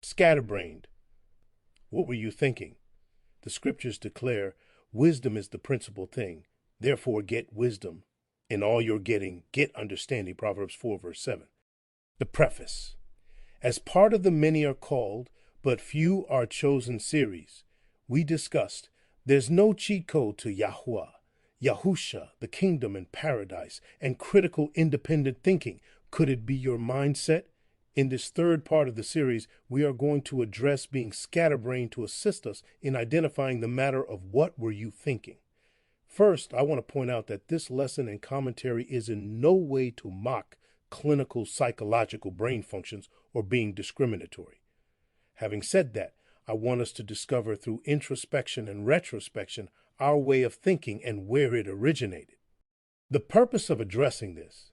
Scatterbrained. What were you thinking? The scriptures declare wisdom is the principal thing. Therefore get wisdom. In all you're getting, get understanding. Proverbs 4 verse 7. The preface. As part of the Many Are Called, but Few Are Chosen series, we discussed there's no cheat code to Yahuah, Yahusha, the kingdom and paradise, and critical independent thinking. Could it be your mindset? In this third part of the series, we are going to address being scatterbrained to assist us in identifying the matter of what were you thinking. First, I want to point out that this lesson and commentary is in no way to mock clinical psychological brain functions or being discriminatory. Having said that, I want us to discover through introspection and retrospection our way of thinking and where it originated. The purpose of addressing this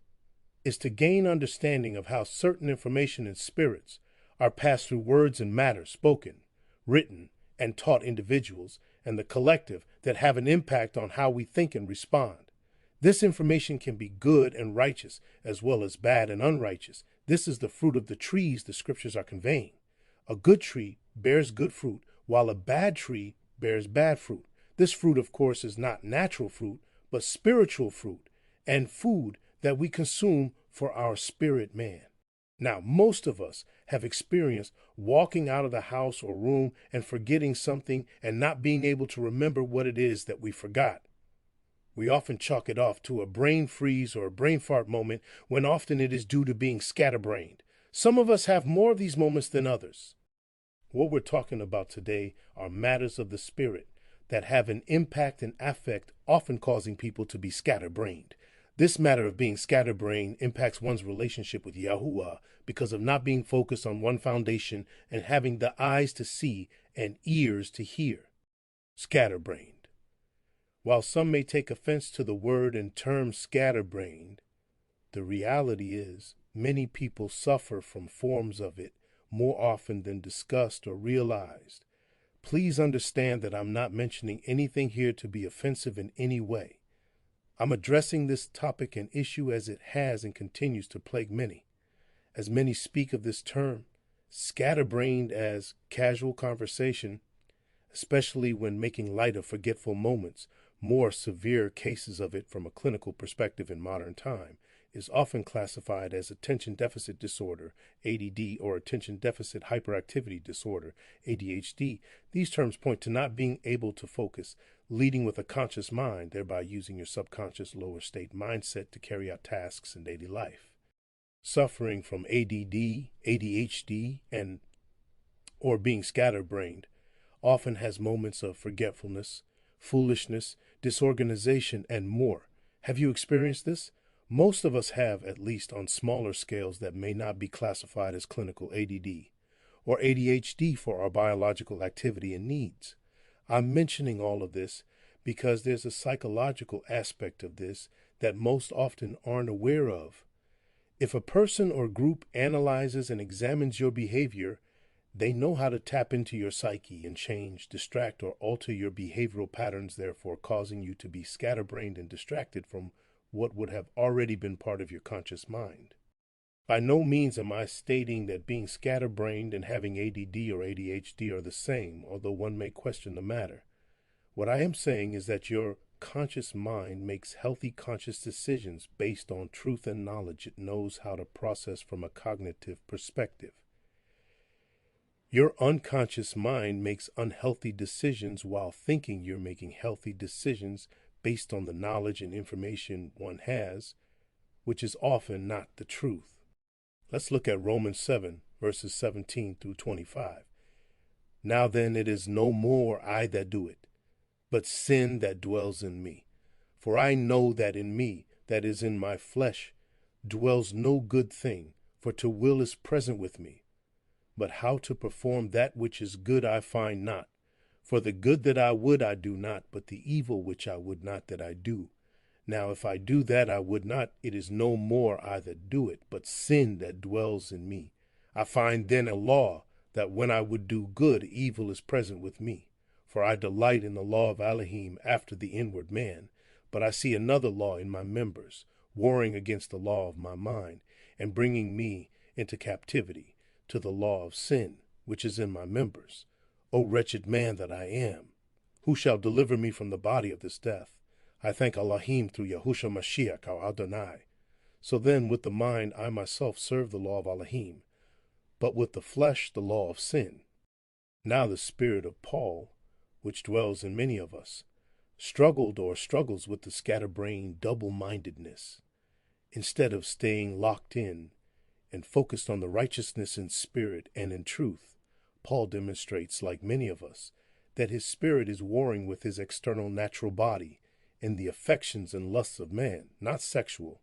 is to gain understanding of how certain information and spirits are passed through words and matter spoken, written, and taught individuals and the collective that have an impact on how we think and respond. This information can be good and righteous as well as bad and unrighteous. This is the fruit of the trees the scriptures are conveying. A good tree bears good fruit, while a bad tree bears bad fruit. This fruit, of course, is not natural fruit, but spiritual fruit and food that we consume for our spirit man. Now, most of us have experienced walking out of the house or room and forgetting something and not being able to remember what it is that we forgot. We often chalk it off to a brain freeze or a brain fart moment, when often it is due to being scatterbrained. Some of us have more of these moments than others. What we're talking about today are matters of the spirit that have an impact and affect, often causing people to be scatterbrained. This matter of being scatterbrained impacts one's relationship with Yahuah because of not being focused on one foundation and having the eyes to see and ears to hear. Scatterbrained. While some may take offense to the word and term scatterbrained, the reality is many people suffer from forms of it more often than discussed or realized. Please understand that I'm not mentioning anything here to be offensive in any way. I'm addressing this topic and issue as it has and continues to plague many. As many speak of this term, scatterbrained, as casual conversation, especially when making light of forgetful moments, more severe cases of it from a clinical perspective in modern time, is often classified as attention deficit disorder, ADD, or attention deficit hyperactivity disorder, ADHD. These terms point to not being able to focus, leading with a conscious mind, thereby using your subconscious lower state mindset to carry out tasks in daily life. Suffering from ADD, ADHD, or being scatterbrained often has moments of forgetfulness, foolishness, disorganization, and more. Have you experienced this? Most of us have, at least on smaller scales that may not be classified as clinical ADD or ADHD for our biological activity and needs. I'm mentioning all of this because there's a psychological aspect of this that most often aren't aware of. If a person or group analyzes and examines your behavior, they know how to tap into your psyche and change, distract, or alter your behavioral patterns, therefore causing you to be scatterbrained and distracted from what would have already been part of your conscious mind. By no means am I stating that being scatterbrained and having ADD or ADHD are the same, although one may question the matter. What I am saying is that your conscious mind makes healthy conscious decisions based on truth and knowledge it knows how to process from a cognitive perspective. Your unconscious mind makes unhealthy decisions while thinking you're making healthy decisions based on the knowledge and information one has, which is often not the truth. Let's look at Romans 7, verses 17 through 25. Now then, it is no more I that do it, but sin that dwells in me. For I know that in me, that is in my flesh, dwells no good thing, for to will is present with me. But how to perform that which is good I find not. For the good that I would I do not, but the evil which I would not that I do. Now if I do that I would not, it is no more I that do it, but sin that dwells in me. I find then a law, that when I would do good, evil is present with me. For I delight in the law of Elohim after the inward man. But I see another law in my members, warring against the law of my mind, and bringing me into captivity to the law of sin, which is in my members. O wretched man that I am! Who shall deliver me from the body of this death? I thank Elohim through Yahusha Mashiach, our Adonai. So then, with the mind, I myself serve the law of Elohim, but with the flesh, the law of sin. Now the spirit of Paul, which dwells in many of us, struggled or struggles with the scatterbrained double-mindedness. Instead of staying locked in and focused on the righteousness in spirit and in truth, Paul demonstrates, like many of us, that his spirit is warring with his external natural body in the affections and lusts of man, not sexual,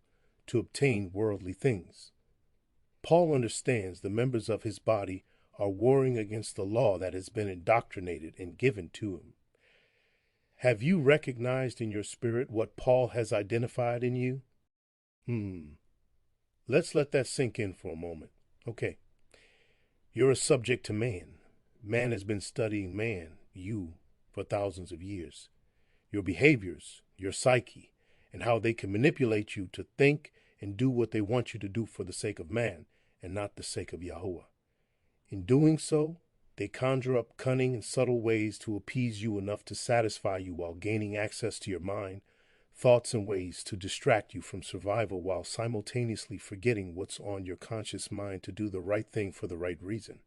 to obtain worldly things. Paul understands the members of his body are warring against the law that has been indoctrinated and given to him. Have you recognized in your spirit what Paul has identified in you? Let's let that sink in for a moment. Okay. You're a subject to man. Man has been studying man, you, for thousands of years. Your behaviors, your psyche, and how they can manipulate you to think and do what they want you to do for the sake of man and not the sake of Yahuah. In doing so, they conjure up cunning and subtle ways to appease you enough to satisfy you while gaining access to your mind, thoughts and ways to distract you from survival while simultaneously forgetting what's on your conscious mind to do the right thing for the right reason.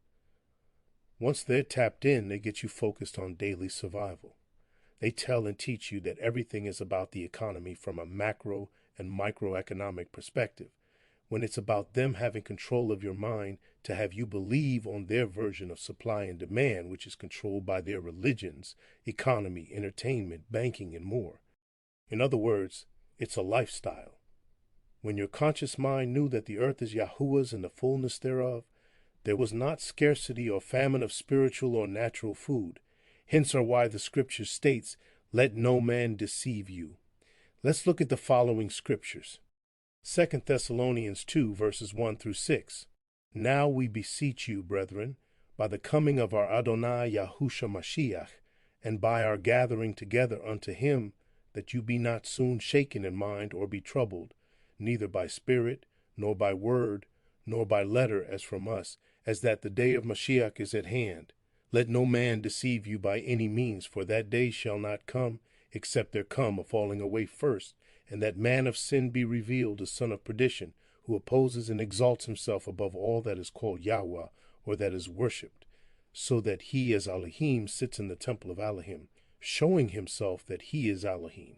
Once they're tapped in, they get you focused on daily survival. They tell and teach you that everything is about the economy from a macro and microeconomic perspective, when it's about them having control of your mind to have you believe on their version of supply and demand, which is controlled by their religions, economy, entertainment, banking, and more. In other words, it's a lifestyle. When your conscious mind knew that the earth is Yahuah's and the fullness thereof, there was not scarcity or famine of spiritual or natural food. Hence are why the scripture states, "Let no man deceive you." Let's look at the following scriptures. 2 Thessalonians 2, verses 1 through 6. Now we beseech you, brethren, by the coming of our Adonai Yahusha Mashiach, and by our gathering together unto him, that you be not soon shaken in mind or be troubled, neither by spirit, nor by word, nor by letter as from us, as that the day of Mashiach is at hand. Let no man deceive you by any means, for that day shall not come, except there come a falling away first, and that man of sin be revealed, the son of perdition, who opposes and exalts himself above all that is called Yahuah, or that is worshipped, so that he as Elohim sits in the temple of Elohim, showing himself that he is Elohim.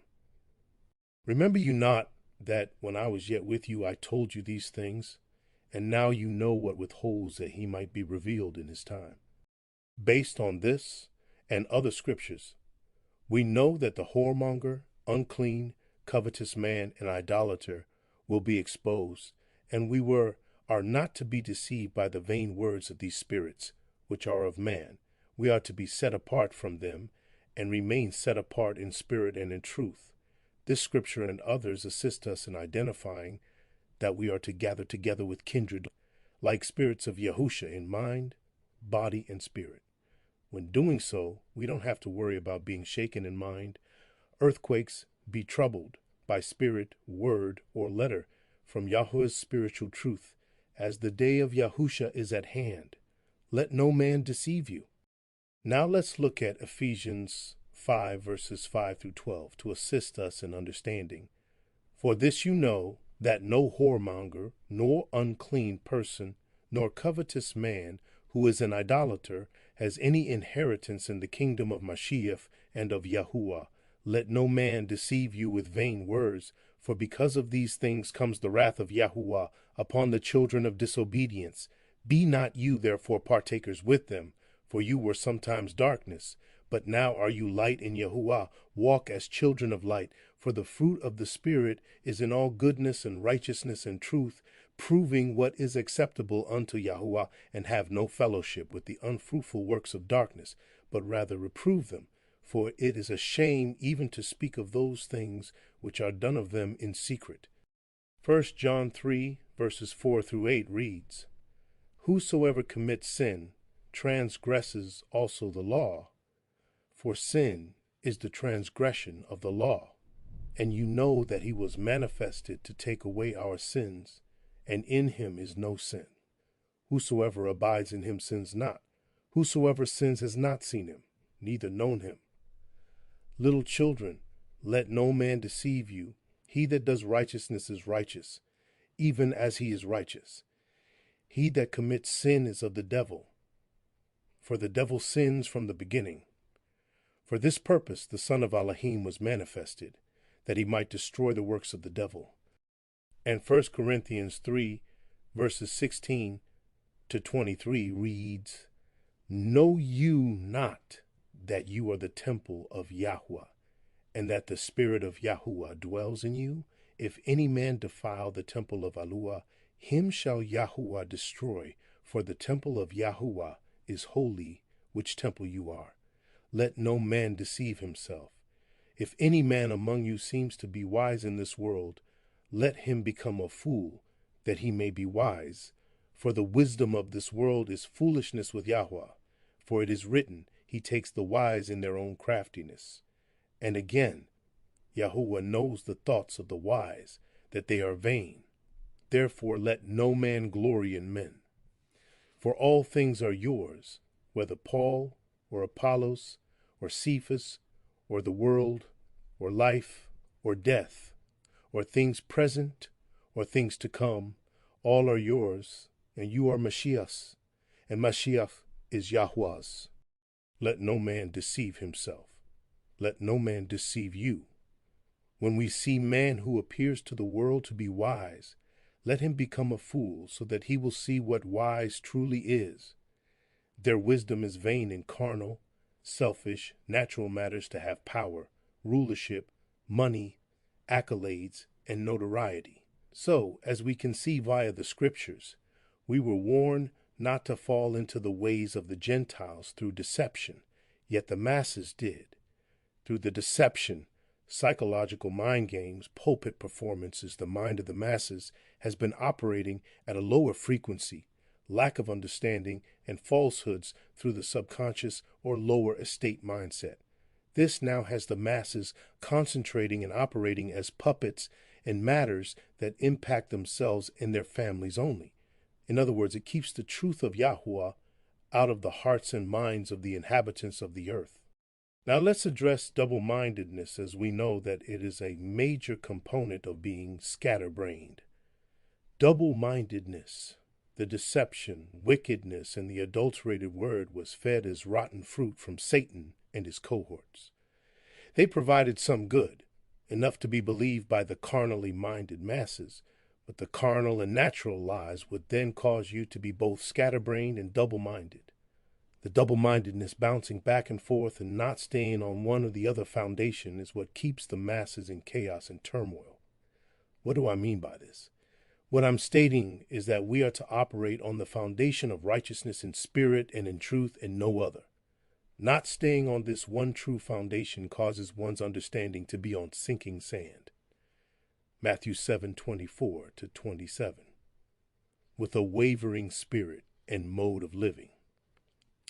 Remember you not that when I was yet with you I told you these things, and now you know what withholds that he might be revealed in his time. Based on this and other scriptures, we know that the whoremonger, unclean, covetous man, and idolater will be exposed, and are not to be deceived by the vain words of these spirits, which are of man. We are to be set apart from them, and remain set apart in spirit and in truth. This scripture and others assist us in identifying that we are to gather together with kindred, like spirits of Yahusha in mind, body, and spirit. When doing so, we don't have to worry about being shaken in mind, earthquakes, be troubled by spirit, word, or letter from Yahuah's spiritual truth, as the day of Yahusha is at hand. Let no man deceive you. Now let's look at Ephesians 5, verses 5 through 12, to assist us in understanding. For this you know, that no whoremonger, nor unclean person, nor covetous man, who is an idolater, has any inheritance in the kingdom of Mashiach and of Yahuah. Let no man deceive you with vain words, for because of these things comes the wrath of Yahuah upon the children of disobedience. Be not you therefore partakers with them, for you were sometimes darkness, but now are you light in Yahuah. Walk as children of light, for the fruit of the Spirit is in all goodness and righteousness and truth, proving what is acceptable unto Yahuah, and have no fellowship with the unfruitful works of darkness, but rather reprove them. For it is a shame even to speak of those things which are done of them in secret. 1 John 3, verses 4 through 8 reads, Whosoever commits sin transgresses also the law, for sin is the transgression of the law. And you know that he was manifested to take away our sins, and in him is no sin. Whosoever abides in him sins not, Whosoever sins has not seen him, neither known him. Little children, let no man deceive you. He that does righteousness is righteous, even as he is righteous. He that commits sin is of the devil, for the devil sins from the beginning. For this purpose the Son of Elohim was manifested, that he might destroy the works of the devil. And 1 Corinthians 3, verses 16 to 23 reads, Know you not that you are the temple of Yahuah, and that the Spirit of Yahuah dwells in you? If any man defile the temple of Yahuah, him shall Yahuah destroy, for the temple of Yahuah is holy, which temple you are. Let no man deceive himself. If any man among you seems to be wise in this world, let him become a fool, that he may be wise. For the wisdom of this world is foolishness with Yahuah. For it is written, He takes the wise in their own craftiness. And again, Yahuah knows the thoughts of the wise, that they are vain. Therefore let no man glory in men. For all things are yours, whether Paul, or Apollos, or Cephas, or the world, or life, or death, or things present, or things to come, all are yours, and you are Mashiach's, and Mashiach is Yahuah's. Let no man deceive himself. Let no man deceive you. When we see man who appears to the world to be wise, let him become a fool, so that he will see what wise truly is. Their wisdom is vain and carnal, selfish, natural matters to have power, rulership, money, accolades, and notoriety. So, as we can see via the scriptures, we were warned not to fall into the ways of the Gentiles through deception, yet the masses did. Through the deception, psychological mind games, pulpit performances, the mind of the masses has been operating at a lower frequency, lack of understanding, and falsehoods through the subconscious or lower estate mindset. This now has the masses concentrating and operating as puppets in matters that impact themselves and their families only. In other words, it keeps the truth of Yahuah out of the hearts and minds of the inhabitants of the earth. Now let's address double-mindedness, as we know that it is a major component of being scatterbrained. Double-mindedness, the deception, wickedness, and the adulterated word was fed as rotten fruit from Satan and his cohorts. They provided some good, enough to be believed by the carnally minded masses, but the carnal and natural lies would then cause you to be both scatterbrained and double-minded. The double-mindedness bouncing back and forth and not staying on one or the other foundation is what keeps the masses in chaos and turmoil. What do I mean by this? What I'm stating is that we are to operate on the foundation of righteousness in spirit and in truth and no other. Not staying on this one true foundation causes one's understanding to be on sinking sand. Matthew 7:24 to 27. With a wavering spirit and mode of living.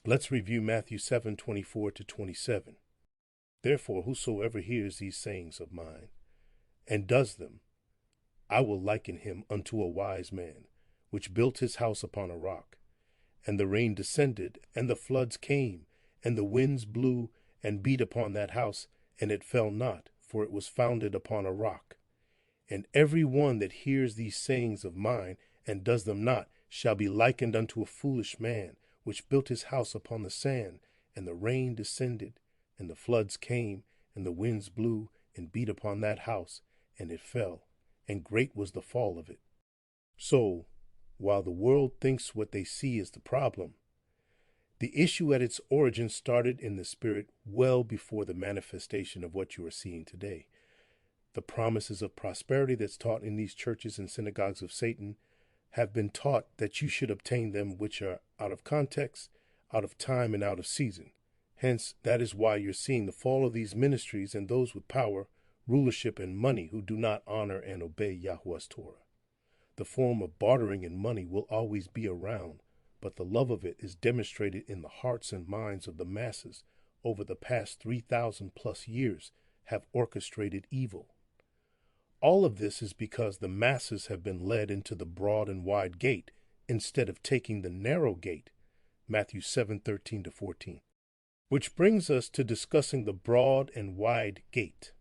Let's review Matthew 7:24 to 27. Therefore, whosoever hears these sayings of mine and does them, I will liken him unto a wise man, which built his house upon a rock. And the rain descended, and the floods came, and the winds blew and beat upon that house, and it fell not, for it was founded upon a rock. And every one that hears these sayings of mine and does them not shall be likened unto a foolish man, which built his house upon the sand, and the rain descended, and the floods came, and the winds blew and beat upon that house, and it fell, and great was the fall of it. So, while the world thinks what they see is the problem, the issue at its origin started in the spirit well before the manifestation of what you are seeing today. The promises of prosperity that's taught in these churches and synagogues of Satan have been taught that you should obtain them, which are out of context, out of time, and out of season. Hence, that is why you're seeing the fall of these ministries and those with power, rulership, and money who do not honor and obey Yahuah's Torah. The form of bartering in money will always be around, but the love of it is demonstrated in the hearts and minds of the masses over the past 3,000 plus years have orchestrated evil. All of this is because the masses have been led into the broad and wide gate instead of taking the narrow gate, Matthew 7:13-14. Which brings us to discussing the broad and wide gate.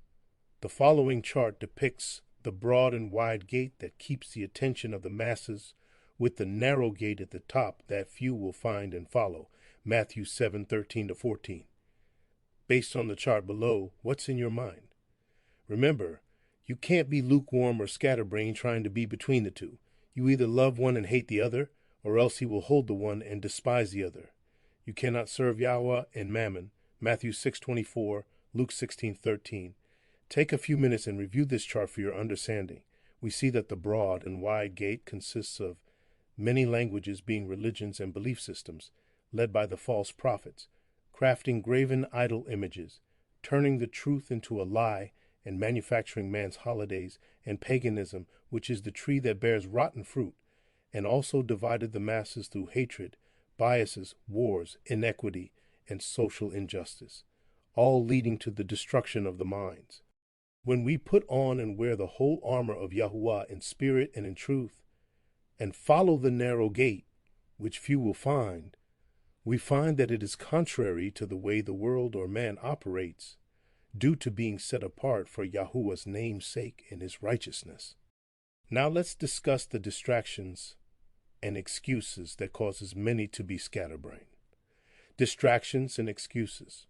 The following chart depicts the broad and wide gate that keeps the attention of the masses, with the narrow gate at the top that few will find and follow. Matthew 7:13-14. Based on the chart below, what's in your mind? Remember, you can't be lukewarm or scatterbrained trying to be between the two. You either love one and hate the other, or else he will hold the one and despise the other. You cannot serve Yahuah and Mammon. Matthew 6:24, Luke 16:13. Take a few minutes and review this chart for your understanding. We see that the broad and wide gate consists of many languages being religions and belief systems, led by the false prophets, crafting graven idol images, turning the truth into a lie, and manufacturing man's holidays and paganism, which is the tree that bears rotten fruit, and also divided the masses through hatred, biases, wars, inequity, and social injustice, all leading to the destruction of the minds. When we put on and wear the whole armor of Yahuah in spirit and in truth, and follow the narrow gate, which few will find, we find that it is contrary to the way the world or man operates, due to being set apart for Yahuwah's name's sake and his righteousness. Now let's discuss the distractions and excuses that causes many to be scatterbrained. Distractions and excuses.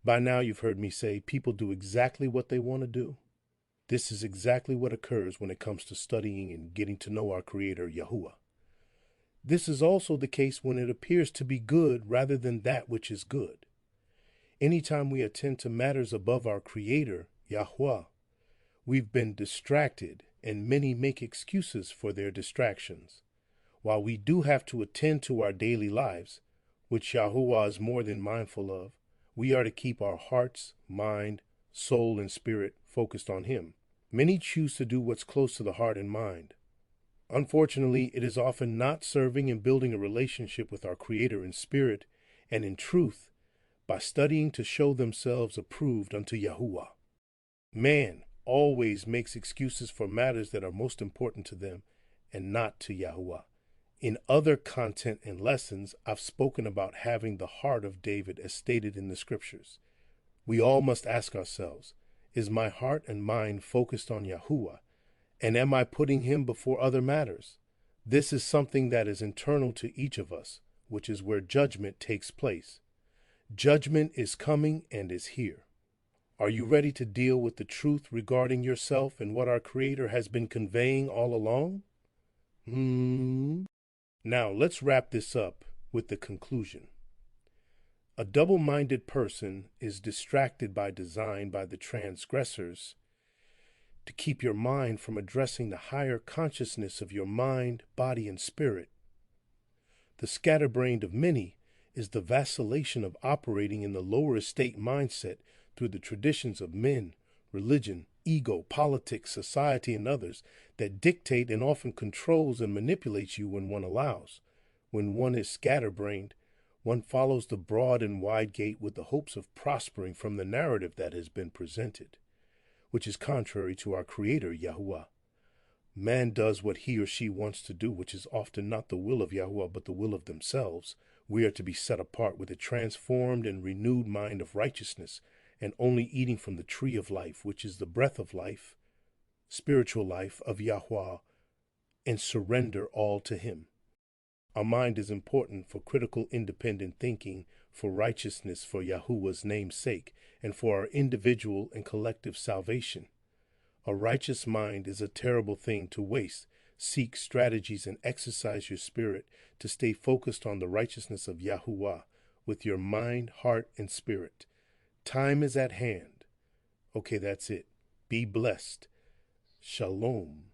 By now you've heard me say people do exactly what they want to do. This is exactly what occurs when it comes to studying and getting to know our Creator, Yahuwah. This is also the case when it appears to be good rather than that which is good. Anytime we attend to matters above our Creator, Yahuwah, we've been distracted, and many make excuses for their distractions. While we do have to attend to our daily lives, which Yahuwah is more than mindful of, we are to keep our hearts, mind, soul, and spirit focused on Him. Many choose to do what's close to the heart and mind. Unfortunately, it is often not serving and building a relationship with our Creator in spirit and in truth by studying to show themselves approved unto Yahuwah. Man always makes excuses for matters that are most important to them and not to Yahuwah. In other content and lessons, I've spoken about having the heart of David as stated in the scriptures. We all must ask ourselves, is my heart and mind focused on Yahuwah? And am I putting him before other matters? This is something that is internal to each of us, which is where judgment takes place. Judgment is coming and is here. Are you ready to deal with the truth regarding yourself and what our Creator has been conveying all along? Now let's wrap this up with the conclusion. A double-minded person is distracted by design by the transgressors to keep your mind from addressing the higher consciousness of your mind, body, and spirit. The scatterbrained of many is the vacillation of operating in the lower estate mindset through the traditions of men, religion, ego, politics, society, and others that dictate and often controls and manipulates you when one allows. When one is scatterbrained, one follows the broad and wide gate with the hopes of prospering from the narrative that has been presented, which is contrary to our Creator, Yahuwah. Man does what he or she wants to do, which is often not the will of Yahuwah, but the will of themselves. We are to be set apart with a transformed and renewed mind of righteousness, and only eating from the tree of life, which is the breath of life, spiritual life of Yahuwah, and surrender all to him. Our mind is important for critical independent thinking, for righteousness for Yahuwah's name's sake, and for our individual and collective salvation. A righteous mind is a terrible thing to waste. Seek strategies and exercise your spirit to stay focused on the righteousness of Yahuwah with your mind, heart, and spirit. Time is at hand. Okay, that's it. Be blessed. Shalom.